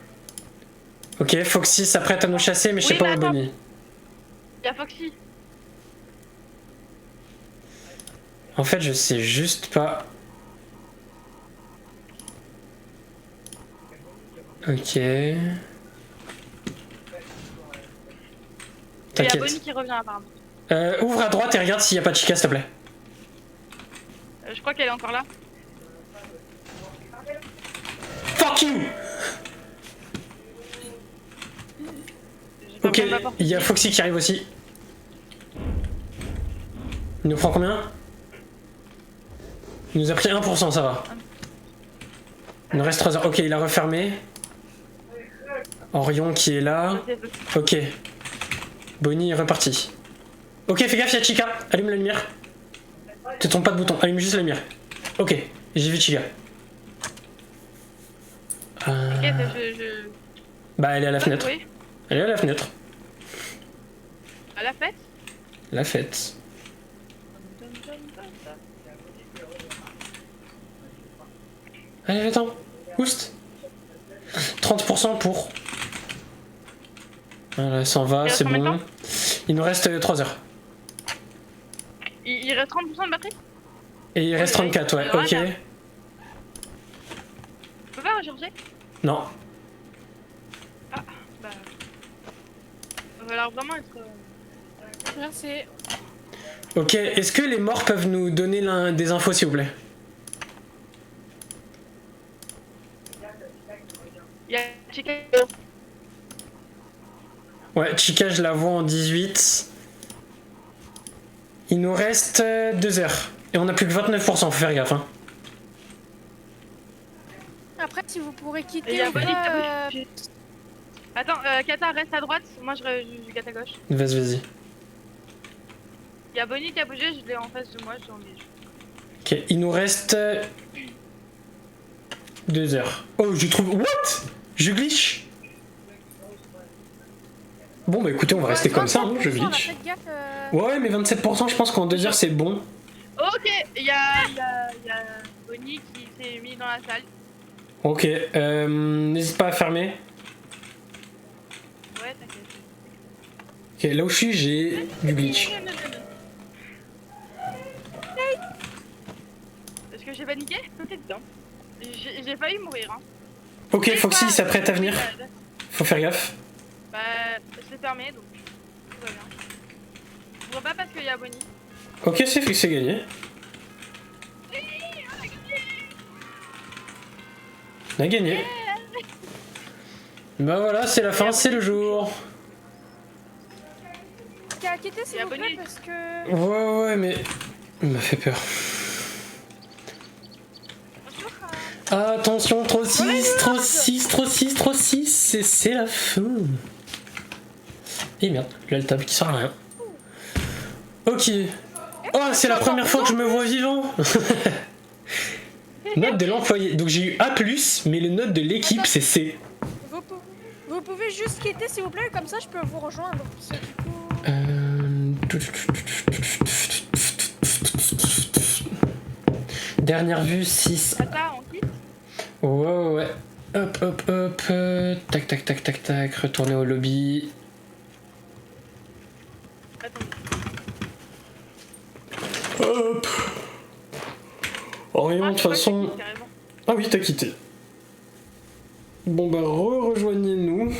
Ok, Foxy s'apprête à nous chasser, mais je sais Oui, pas mais où attends. Bonnie. Y'a Foxy. En fait, je sais juste pas. Ok. Il y a T'inquiète. Bonnie qui revient apparemment. Ouvre à droite et regarde s'il y a pas de Chica, s'il te plaît. Je crois qu'elle est encore là. Fuck you! J'ai Ok, fermé ma porte. il y a Foxy qui arrive aussi. Il nous prend combien? Il nous a pris 1%, ça va. Il nous reste 3 heures. Ok, il a refermé. Orion qui est là. Ok. Bonnie est reparti. Ok, fais gaffe, il y a Chica. Allume la lumière. Te trompe pas de bouton, allume juste la lumière. Ok, j'ai vu Chica. Ok, je... Bah, elle est à la fenêtre. Oui. Elle est à la fenêtre. À la fête. La fête. Allez, attends. Boost. 30% pour. Voilà, ça en va, Il reste c'est combien de bon. temps Il nous reste 3 heures. Il reste 30% de batterie. Et il reste 34, ouais, ok. Tu peux pas recharger? Non. Ah, bah... Ça va l'air vraiment être... Merci. Ok, est-ce que les morts peuvent nous donner des infos, s'il vous plaît? Il y a Chica. Ouais, Chica, je la vois en 18. Il nous reste 2 heures. Et on a plus que 29%, faut faire gaffe. Hein. Après, si vous pourrez Et quitter il y a ou Bonnie qui pas, a bougé. Attends, Kata reste à droite, moi je gâte à gauche. Vas-y. Il y a Bonnie qui a bougé, je l'ai en face de moi, je suis en milieu. Ok, il nous reste 2 heures. Oh, je trouve. What? Je glitch. Bon, bah écoutez, on va rester comme ça, hein, je 27%, glitch. faites gaffe, Ouais, mais 27%, je pense qu'en 2 heures c'est bon. Ok, il y a Bonnie qui s'est mis dans la salle. Ok, n'hésite pas à fermer. Ouais, t'inquiète. Ok, là où je suis, j'ai du glitch. Est-ce que j'ai paniqué? Peut-être bien. J'ai failli mourir. Hein. Ok, Foxy s'apprête à venir. Bah, Faut faire gaffe. c'est fermé donc tout va bien. Je vois pas parce qu'il y a Bonnie. Ok, c'est gagné. On a gagné. Bah voilà, c'est la fin, c'est le jour. qui a quitté s'il Et vous plaît abonnez. parce que... Ouais, mais... Il m'a fait peur. Attention, trop 6, trop 6, trop 6, trop 6, c'est la fin. Et merde, là le table qui sert à rien. Ok. Oh, c'est la première fois que je me vois vivant. Note de l'employé. Donc j'ai eu A+, mais le note de l'équipe c'est C. Vous pouvez juste quitter s'il vous plaît, comme ça je peux vous rejoindre. Parce que, du coup... Dernière vue 6. Kata, on quitte. Ouais. Hop. Tac. Retourner au lobby. Attends. Hop. Rien, de toute façon. Ah oui, t'as quitté. Bon bah rejoignez-nous.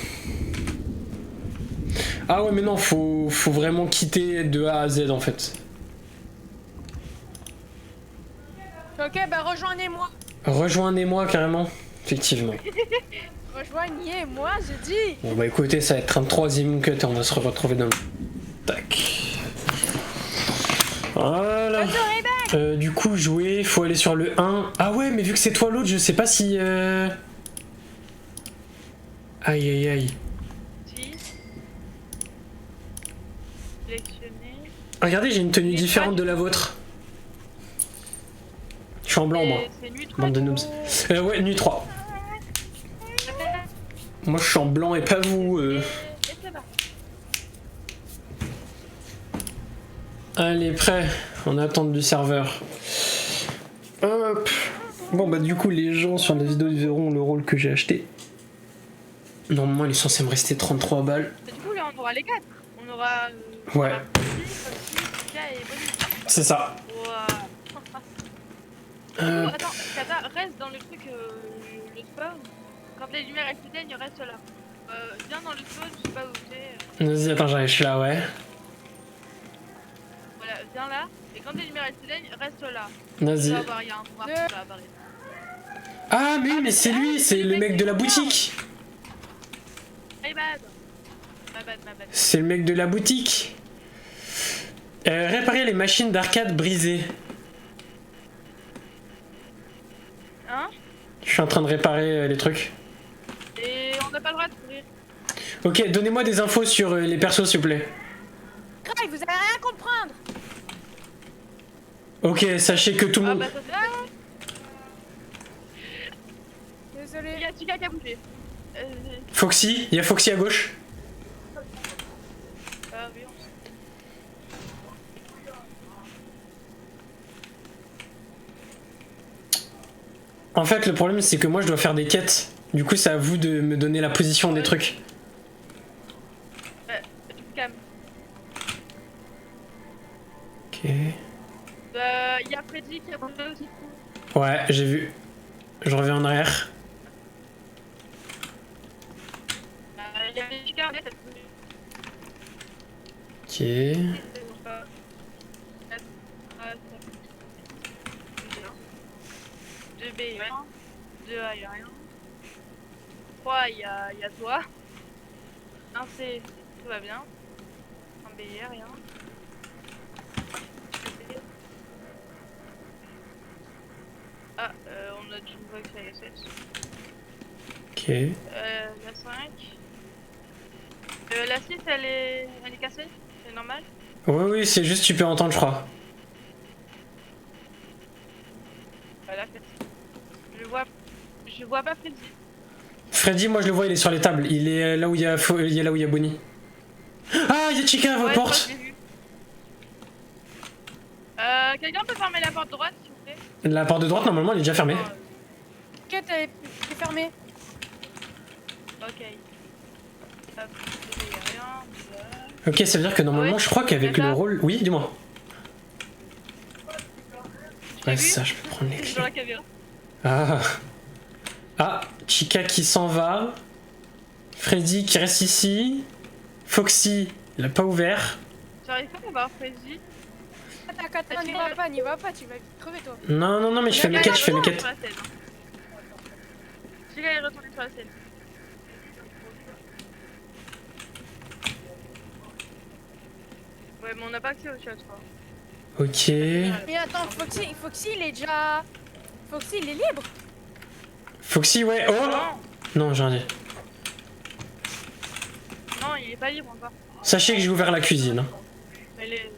Ah ouais mais non, faut vraiment quitter de A à Z en fait. Ok, bah rejoignez-moi. Rejoignez-moi carrément, effectivement. Rejoignez-moi, j'ai dit. Bon bah écoutez, ça va être un 3ème cut et on va se retrouver dans le... Tac. Voilà. Du coup jouer, faut aller sur le 1. Ah ouais mais vu que c'est toi l'autre, je sais pas si... Aïe. Si. Sélectionner. Regardez, j'ai une tenue différente de la vôtre. Je suis en blanc moi. C'est nuit 3. Bande de noobs. Ouais, nuit 3. Moi je suis en blanc et pas vous. Et c'est bon. Allez, prêt. On attend du serveur. Hop. Bon bah du coup les gens sur la vidéo ils verront le rôle que j'ai acheté. Normalement il est censé me rester 33 balles. Du coup, là, on aura les 4. On aura. Ouais. Kika et Bonnie. C'est ça. Ouah. Attends, Kata, reste dans le truc, le spawn. Quand les lumières elles s'éteignent, reste là. Viens dans le spawn, je sais pas où c'est. Vas-y, attends, j'arrive, je suis là, ouais. Voilà, viens là. Et quand les lumières elles s'éteignent, reste là. Vas-y. Il y a un noir qui va apparaître. Ah mais oui, mais c'est lui, c'est le mec de la boutique. My bad. My bad. C'est le mec de la boutique. Réparer les machines d'arcade brisées. Hein? Je suis en train de réparer les trucs. Et on n'a pas le droit de courir. Ok, donnez-moi des infos sur les persos s'il vous plaît. Craig, vous allez rien comprendre. Ok, sachez que tout le Ah monde... bah ça c'est... Désolé. Il y a Chica qui a bougé. Foxy, il y a Foxy à gauche. Oui, En fait, le problème c'est que moi je dois faire des quêtes. Du coup, c'est à vous de me donner la position des trucs. tu te calmes. Ok. Il y a Freddy qui a bougé aussi. Ouais, j'ai vu. Je reviens en arrière. Il y avait Chica, elle a bougé. Ok. 2B, rien. 2A, y'a rien. 3, y'a toi. 1C, tout va bien. 1B, y'a rien. 2B. Ah, on a du vox à SS. Ok. La 5. La 6, elle est cassée? C'est normal? Oui, oui, c'est juste tu peux entendre, je crois. Voilà, je vois pas Freddy. Freddy, moi je le vois, il est sur les tables. Il est là où il y a, là où il y a Bonnie. Ah, il y a Chica à vos Ouais, portes. je l'ai vu. Quelqu'un peut fermer la porte droite, s'il vous plaît? La porte de droite, normalement, elle est déjà fermée. Ok, t'es fermé. Ok. Hop, il y a rien. Voilà. Ok, ça veut dire que normalement, Ouais, je crois qu'avec c'est ça. le rôle... Oui, dis-moi. T'as Ouais, vu? c'est ça, je peux prendre les C'est dans clés. la caméra. Ah. Ah, Chica qui s'en va. Freddy qui reste ici. Foxy, il a pas ouvert. J'arrive pas à voir Freddy. Attends, n'y va pas, tu vas crever toi. Non, non, non, mais je fais mes quêtes, je fais mes quêtes. Chica est retourné sur la scène. Ouais, mais on n'a pas accès au chat, je crois. Ok. Mais attends, Foxy il est déjà... Foxy il est libre. Foxy, ouais. Oh non, j'ai rien dit. Non, il est pas libre encore. Sachez que j'ai ouvert la cuisine. hein. Elle est...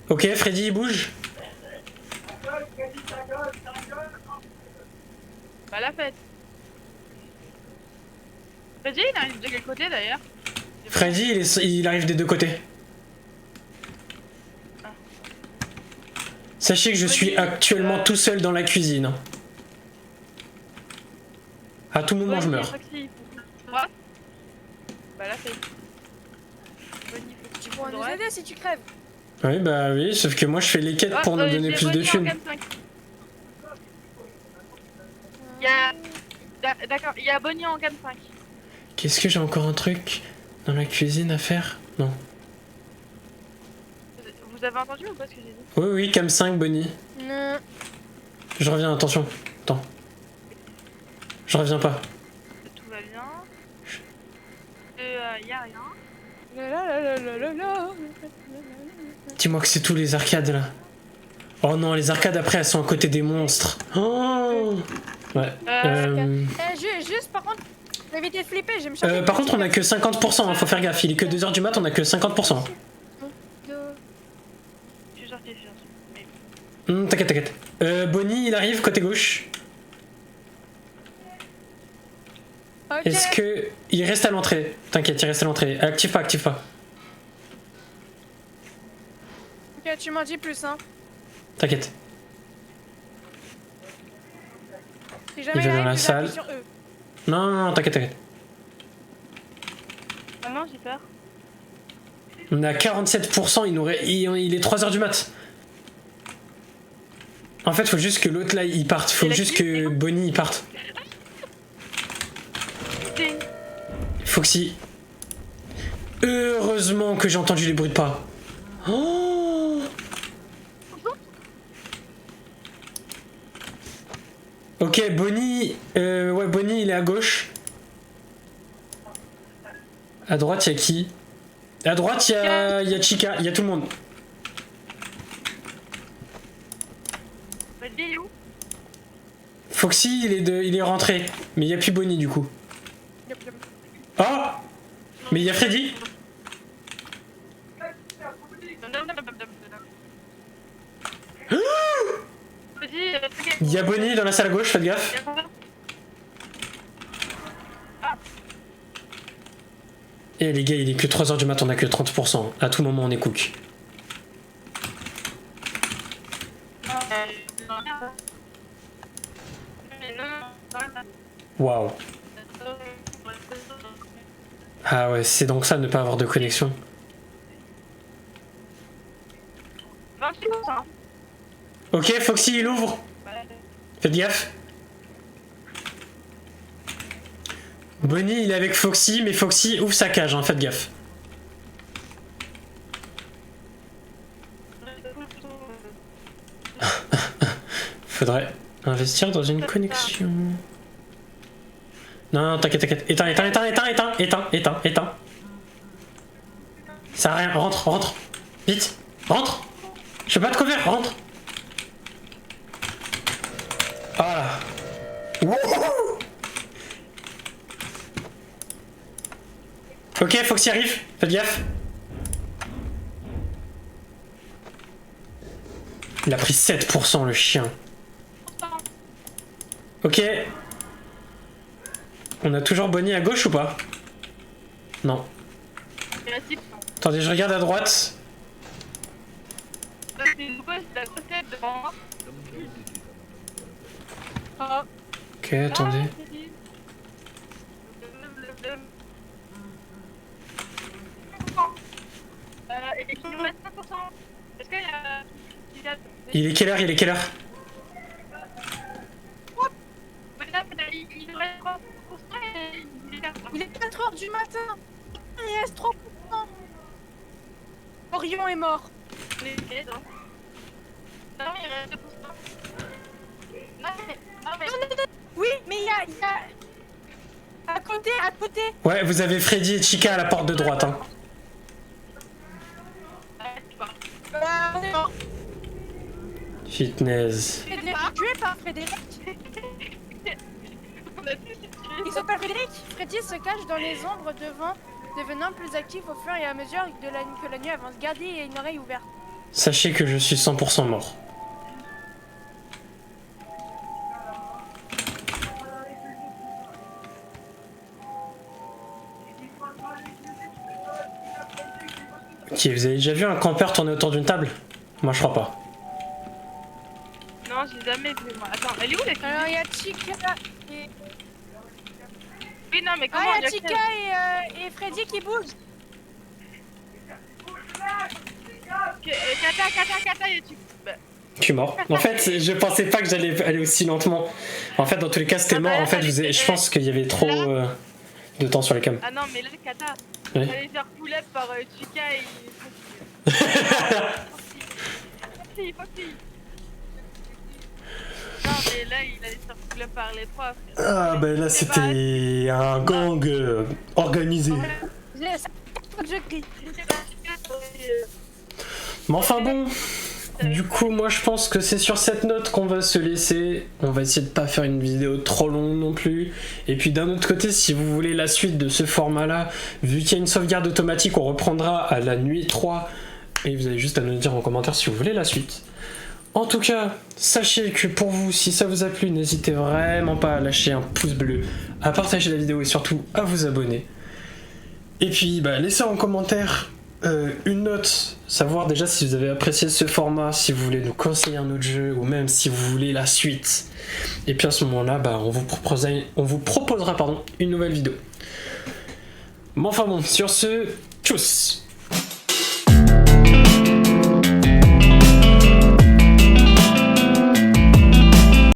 Ok, Freddy, il bouge. Bah la fête. Freddy, il arrive de quel côté d'ailleurs? Freddy, il arrive des deux côtés. Sachez que je suis actuellement tout seul dans la cuisine. À tout moment, je meurs. Droite. Bah la fête. Tu pourras nous aider si tu crèves. Oui, bah oui, sauf que moi je fais les quêtes pour nous donner plus de thunes. D'accord, il y a Bonnie en cam 5. Qu'est-ce que j'ai encore un truc dans la cuisine à faire? Non. Vous avez entendu ou pas ce que j'ai dit? Oui, oui, cam 5, Bonnie. Non. Je reviens, attention. Attends. Je reviens pas. Tout va bien. Y a rien. Dis-moi que c'est tous les arcades là. Oh non, les arcades après elles sont à côté des monstres. Oh ouais. Juste par contre, éviter de flipper, je vais me chercher. Par contre, on a que 50%, hein, faut faire gaffe. Il est que 2h du mat, on a que 50%. Je suis sorti. T'inquiète, t'inquiète. Bonnie, il arrive côté gauche. Ok. Est-ce que. Il reste à l'entrée. T'inquiète, il reste à l'entrée. Active pas, active pas. Ok, tu m'en dis plus, hein. T'inquiète. Si jamais Il va dans arrive, la tu salle. appuies sur E. Non, non, non, t'inquiète, t'inquiète. Ah non, j'ai peur. On est à 47%, il est 3h du mat. En fait, faut juste que l'autre là il parte. Faut juste que Bonnie il parte. Foxy. Heureusement que j'ai entendu les bruits de pas. Oh ok, Bonnie. Ouais, Bonnie il est à gauche. À droite, il y a qui? À droite, il y a Chica, il y a tout le monde. Freddy, il est où? Foxy, il est rentré. Mais il n'y a plus Bonnie du coup. Oh! Mais il y a Freddy? Il y a Bonnie dans la salle à gauche, faites gaffe. Et les gars, il est que 3h du mat, on a que 30%. À tout moment, on est cook. Waouh. Ah ouais, c'est donc ça, ne pas avoir de connexion. 28%. Ok, Foxy, il ouvre. Faites gaffe. Bonnie, il est avec Foxy, mais Foxy ouvre sa cage, hein, faites gaffe. Faudrait investir dans une connexion. Non, non, t'inquiète, t'inquiète. Éteins. Ça sert à rien, rentre. Vite, rentre. Je fais pas de cover, rentre. Voilà. Wouhou. Ok, Fox y arrive, faites gaffe. Il a pris 7% le chien. Ok. On a toujours Bonnie à gauche ou pas? Non. Attendez, je regarde à droite. Ok, attendez. Il est quelle heure? Il est quelle heure? Il est 4 h du matin. Il reste 3%. Orion est mort. Non, il reste 2%. Non, mais... Oui, mais il y a... À côté. Ouais, vous avez Freddy et Chica à la porte de droite. Hein. On est mort. Fitness. Frédéric, tué par Frédéric. Il s'appelle Frédéric. Freddy se cache dans les ombres devant, devenant plus actif au fur et à mesure que la nuit avance. Gardez une oreille ouverte. Sachez que je suis 100% mort. Ok, vous avez déjà vu un campeur tourner autour d'une table? Moi je crois pas. Non, j'ai jamais vu moi. Attends, elle est où la fille? Alors il y a Chica et... Oui, non, mais comment Ah, on il y a y Chica accède? et Freddy qui bougent. Kata, et tu... Bah, Je suis mort. En fait, je pensais pas que j'allais aller aussi lentement. En fait, dans tous les cas, c'était mort. En fait, je pense qu'il y avait trop de temps sur les cams. Ah non, mais là, Kata, Oui. elle allait faire pull-up par Chica et... Foxy. Non, mais là, il allait faire pull-up par les trois. Ah, ben là, c'était un gang organisé. Je crie. Mais enfin bon, du coup, moi je pense que c'est sur cette note qu'on va se laisser. On va essayer de pas faire une vidéo trop longue non plus. Et puis d'un autre côté, si vous voulez la suite de ce format-là, vu qu'il y a une sauvegarde automatique, on reprendra à la nuit 3. Et vous avez juste à nous dire en commentaire si vous voulez la suite. En tout cas, sachez que pour vous, si ça vous a plu, n'hésitez vraiment pas à lâcher un pouce bleu, à partager la vidéo et surtout à vous abonner. Et puis, bah, laissez en commentaire une note, savoir déjà si vous avez apprécié ce format, si vous voulez nous conseiller un autre jeu ou même si vous voulez la suite. Et puis à ce moment-là, bah, on vous proposera une nouvelle vidéo. Bon, enfin bon, sur ce, tchuss!